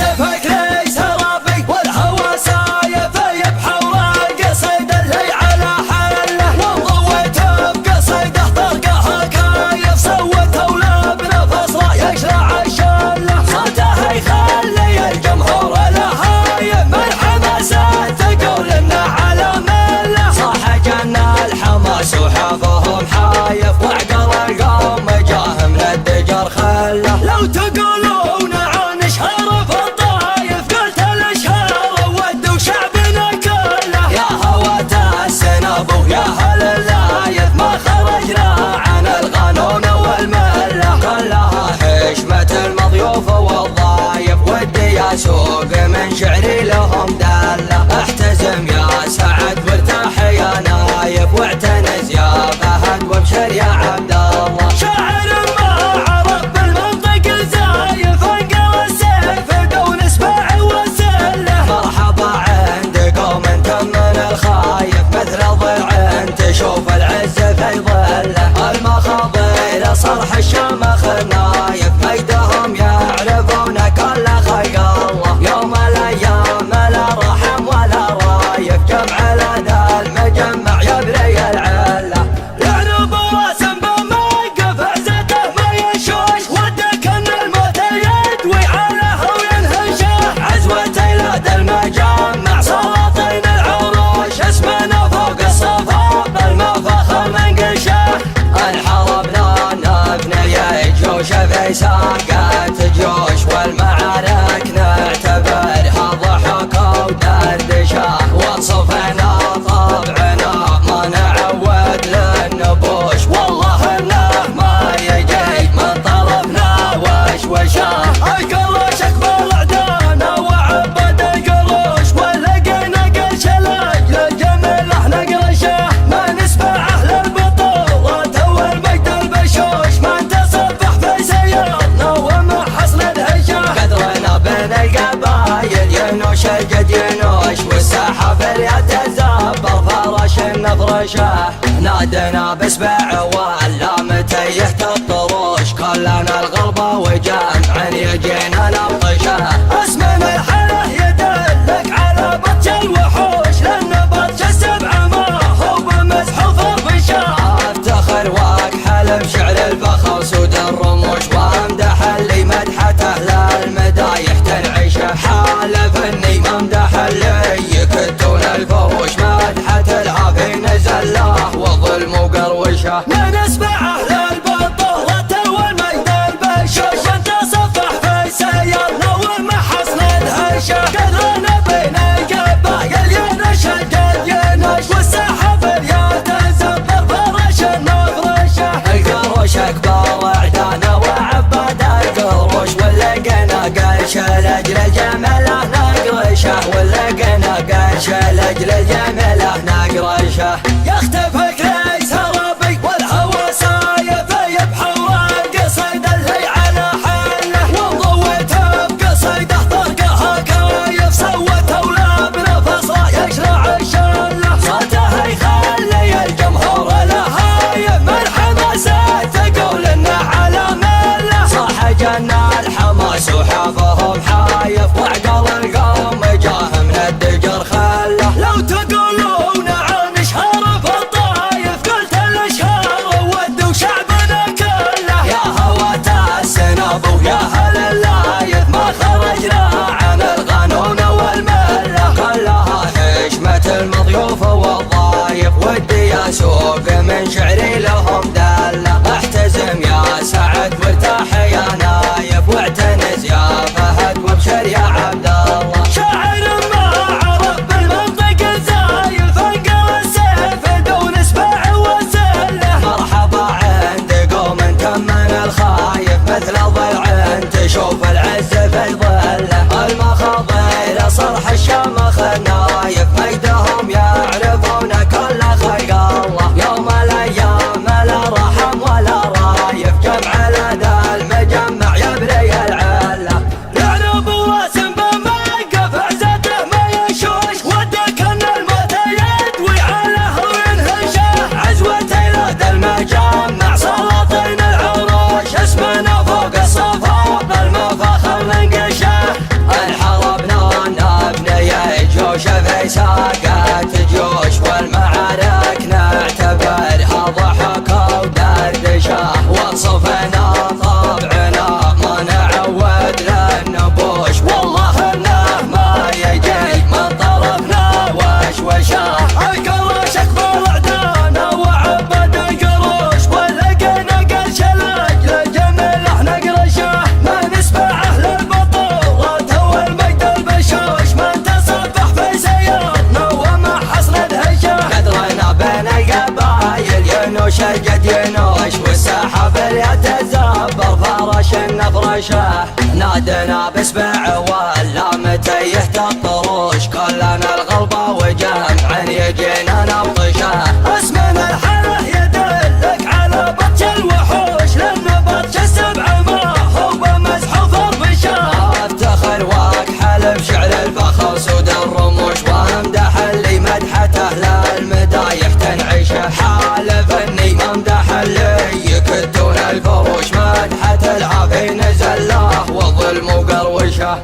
يختفك لي سرابي والهوى سايف يبحر القصيد اللي على حله، وضويت بقصيده طرقها كايف سوته ولا بنفس رايك شرع الشله، صوته يخلي الجمهور لهايف من حماسه تقول انه على مله، صاح جن الحماس وحافهم حايف وعقل القوم جاه من الدجر خله، لو تقولون عن شهر في الطايف قلت الاشهار ود وشعبنا كله، يا هوة السنابو يا هل اللايف ما خرجنا عن القانون والمله، كلها حشمة المضيوف والضايف ودي اسوق من شعري لهم دله، احتزم يا سعد وارتاح يا نايف واعتنز يا فهد وابشر يا عبد الله، شاعر ما عرف بالمنطق الزايف انقل السيف دون اسماع وسله، مرحبا عندكم انتم من الخايف مثل ضلع تشوف العز في ظله، المخاضير صرح الشمخ النايف مجدهم يعرفون كل خلق الله، يوم الايام لا رحم ولا رايف جمع لنا المجمع يبري العله، يعنب راسم بموقف عزته ما يشوش ودك ان الموت يدوي عليه وينهشه، عزوة لدى المجمع سلاطين العروش اسمنا فوق الصفوف المفخر منقشه، الحرب لنا بني جيوش في ساقات جيوش والمعارك نعتبرها ضحك ودردشه، وصفنا طبعنا ما نعود للنبوش، والله انه ما يجي من طرفنا وشوشه، القروش اكبر اعدانا وعبد القروش ولقينا قرش لاجل الجميل احنا قرشه، ما نسمعه للبطولات والمجد البشوش، ما نتصفح في سيارنا وما حصل دهشه، قدرنا بين القبايل ينوش الجد ينوش والساحه في اليد تزبر فرش النفرشه، نادنا باسبع ولا متيه الطروش كلنا الغربه وجمع يجينا نبطشه، اسم الحلا يدلك على بطش الوحوش لان بطش السبع ما هو بمزح وفرفشه، افتخر واكحل بشعر الفخر سود الرموش وامدح اللي مدحته للمدايح تنعشه، حالف اني ممدح اللي يكتون الفروش مدحة العافي نزل له والظلم وقروشه، من اسمعه للبطولة والمجد البشوش نتصفح في سيارنا وما حصل دهشه، قدرنا بين القبايل ينش الجد ينش والساحه في اليد تزبر فرش النفرشه، القروش اكبر اعدانا وعباد القروش ولقينا قرش لاجل جمله نقرشه، ولقينا قرش لاجل جمله نقرشه، يختفك لي سرابي والهوى سايف يبحر القصيد اللي على حله، وضويت بقصيده طرقها كايف سوته ولا بنفس رايك شرع الشله، صوته يخلي الجمهور لهايف من حماسه تقول انه على مله، صاح جن الحماس وحافهم حايف وعقل القوم جاه من الدجر خله، لو تقولون عن شهر في الطايف قلت الاشهار ود وشعبنا كله، يا هوة السنابو يا هل اللايف ما خرجنا عن القانون والمله، كلها حشمة المضيوف والضايف ودي اسوق من شعري لهم دله، احتزم يا سعد وارتاح يا نايف واعتنز يا فهد وابشر يا عبد الله، شاعر ما عرف بالمنطق الزايف انقل السيف دون اسماع وسله، مرحبا عندكم انتم من الخايف مثل ضلع تشوف العز في ظله، المخاضير صرح الشمخ النايف مجدهم يعرفون كل خلق الله، يوم الايام لا رحم ولا رايف جمع لدى المجمع يبري العله، يعنب راسم بموقف عزته ما يشوش ودك ان الموت يدوي عليه وينهشه، عزوة لدى المجمع سلاطين العروش اسمنا فوق الصفوف المفخر منقشه، صادنا بسبع ولا متى يهتى الطروش كلنا الغلبة وجمع يجينا نبطشه اسمنا الحلا يدلك على بطش الوحوش لأن بطش السبع ما هو مزحوف البشار افتخر واكحل بشعر الفخر سود الرموش وامدح اللي مدحته للمدايح تنعشه حالف اني ممدح اللي يكدون الفروش مدحة العافي نزل له والظلم قروشه